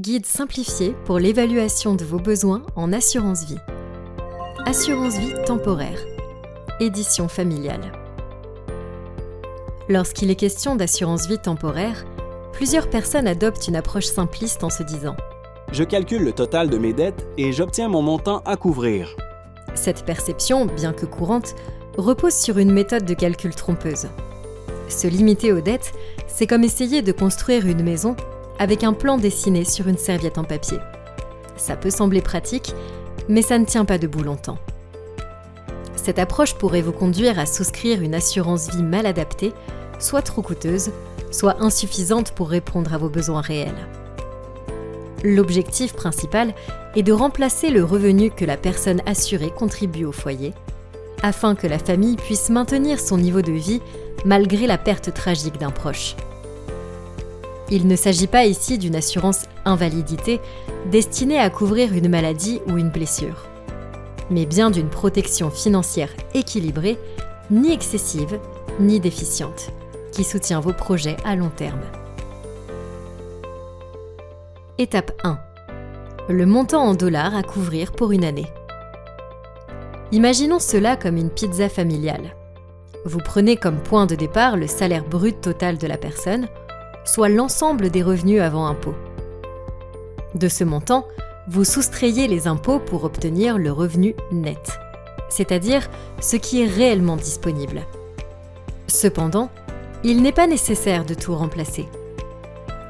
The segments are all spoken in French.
guide simplifié pour l'évaluation de vos besoins en assurance vie. Assurance vie temporaire. Édition familiale. Lorsqu'il est question d'assurance vie temporaire, plusieurs personnes adoptent une approche simpliste en se disant « Je calcule le total de mes dettes et j'obtiens mon montant à couvrir. » Cette perception, bien que courante, repose sur une méthode de calcul trompeuse. Se limiter aux dettes, c'est comme essayer de construire une maison avec un plan dessiné sur une serviette en papier. Ça peut sembler pratique, mais ça ne tient pas debout longtemps. Cette approche pourrait vous conduire à souscrire une assurance vie mal adaptée, soit trop coûteuse, soit insuffisante pour répondre à vos besoins réels. L'objectif principal est de remplacer le revenu que la personne assurée contribue au foyer, afin que la famille puisse maintenir son niveau de vie malgré la perte tragique d'un proche. Il ne s'agit pas ici d'une assurance invalidité destinée à couvrir une maladie ou une blessure, mais bien d'une protection financière équilibrée, ni excessive, ni déficiente, qui soutient vos projets à long terme. Étape 1. Le montant en dollars à couvrir pour une année. Imaginons cela comme une pizza familiale. Vous prenez comme point de départ le salaire brut total de la personne, soit l'ensemble des revenus avant impôt. De ce montant, vous soustrayez les impôts pour obtenir le revenu net, c'est-à-dire ce qui est réellement disponible. Cependant, il n'est pas nécessaire de tout remplacer.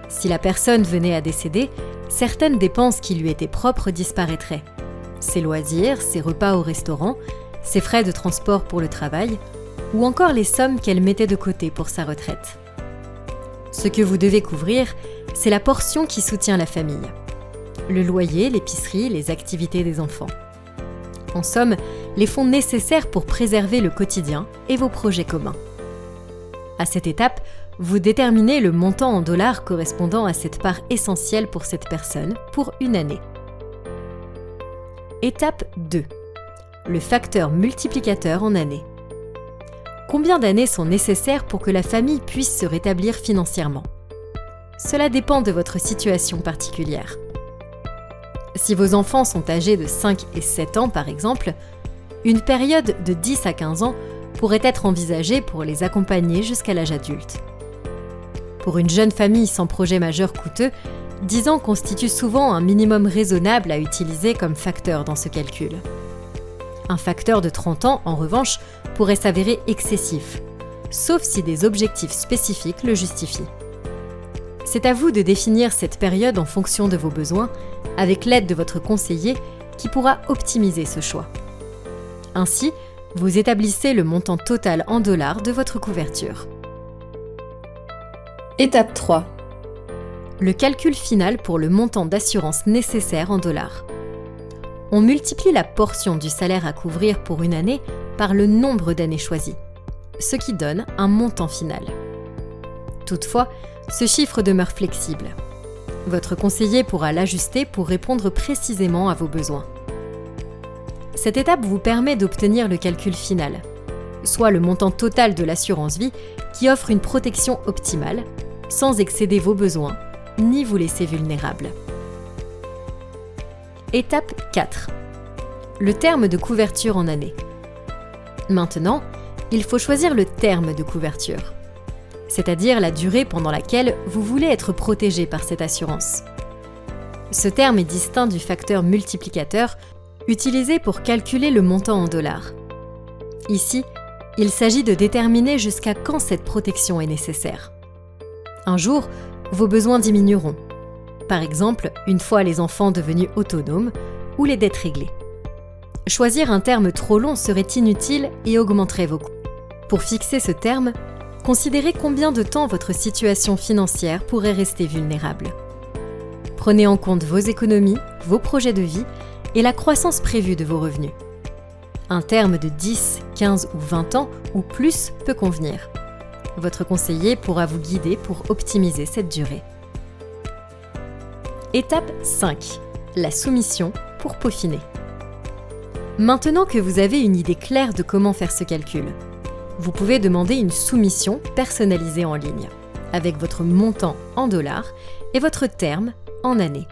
Si la personne venait à décéder, certaines dépenses qui lui étaient propres disparaîtraient. Ses loisirs, ses repas au restaurant, ses frais de transport pour le travail, ou encore les sommes qu'elle mettait de côté pour sa retraite. Ce que vous devez couvrir, c'est la portion qui soutient la famille. Le loyer, l'épicerie, les activités des enfants. En somme, les fonds nécessaires pour préserver le quotidien et vos projets communs. À cette étape, vous déterminez le montant en dollars correspondant à cette part essentielle pour cette personne pour une année. Étape 2. Le facteur multiplicateur en années. Combien d'années sont nécessaires pour que la famille puisse se rétablir financièrement? Cela dépend de votre situation particulière. Si vos enfants sont âgés de 5 et 7 ans par exemple, une période de 10 à 15 ans pourrait être envisagée pour les accompagner jusqu'à l'âge adulte. Pour une jeune famille sans projet majeur coûteux, 10 ans constitue souvent un minimum raisonnable à utiliser comme facteur dans ce calcul. Un facteur de 30 ans, en revanche, pourrait s'avérer excessif, sauf si des objectifs spécifiques le justifient. C'est à vous de définir cette période en fonction de vos besoins, avec l'aide de votre conseiller qui pourra optimiser ce choix. Ainsi, vous établissez le montant total en dollars de votre couverture. Étape 3. Le calcul final pour le montant d'assurance nécessaire en dollars. On multiplie la portion du salaire à couvrir pour une année par le nombre d'années choisies, ce qui donne un montant final. Toutefois, ce chiffre demeure flexible. Votre conseiller pourra l'ajuster pour répondre précisément à vos besoins. Cette étape vous permet d'obtenir le calcul final, soit le montant total de l'assurance vie qui offre une protection optimale, sans excéder vos besoins, ni vous laisser vulnérable. Étape 4. Le terme de couverture en année. Maintenant, il faut choisir le terme de couverture, c'est-à-dire la durée pendant laquelle vous voulez être protégé par cette assurance. Ce terme est distinct du facteur multiplicateur utilisé pour calculer le montant en dollars. Ici, il s'agit de déterminer jusqu'à quand cette protection est nécessaire. Un jour, vos besoins diminueront. Par exemple, une fois les enfants devenus autonomes ou les dettes réglées. Choisir un terme trop long serait inutile et augmenterait vos coûts. Pour fixer ce terme, considérez combien de temps votre situation financière pourrait rester vulnérable. Prenez en compte vos économies, vos projets de vie et la croissance prévue de vos revenus. Un terme de 10, 15 ou 20 ans ou plus peut convenir. Votre conseiller pourra vous guider pour optimiser cette durée. Étape 5. La soumission pour peaufiner. Maintenant que vous avez une idée claire de comment faire ce calcul, vous pouvez demander une soumission personnalisée en ligne, avec votre montant en dollars et votre terme en années.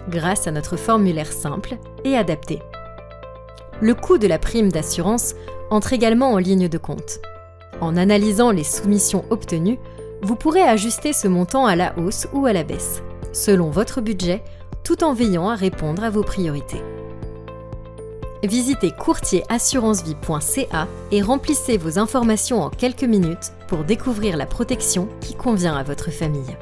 grâce à notre formulaire simple et adapté. Le coût de la prime d'assurance entre également en ligne de compte. En analysant les soumissions obtenues, vous pourrez ajuster ce montant à la hausse ou à la baisse, selon votre budget, tout en veillant à répondre à vos priorités. Visitez courtierassuranceVie.ca et remplissez vos informations en quelques minutes pour découvrir la protection qui convient à votre famille.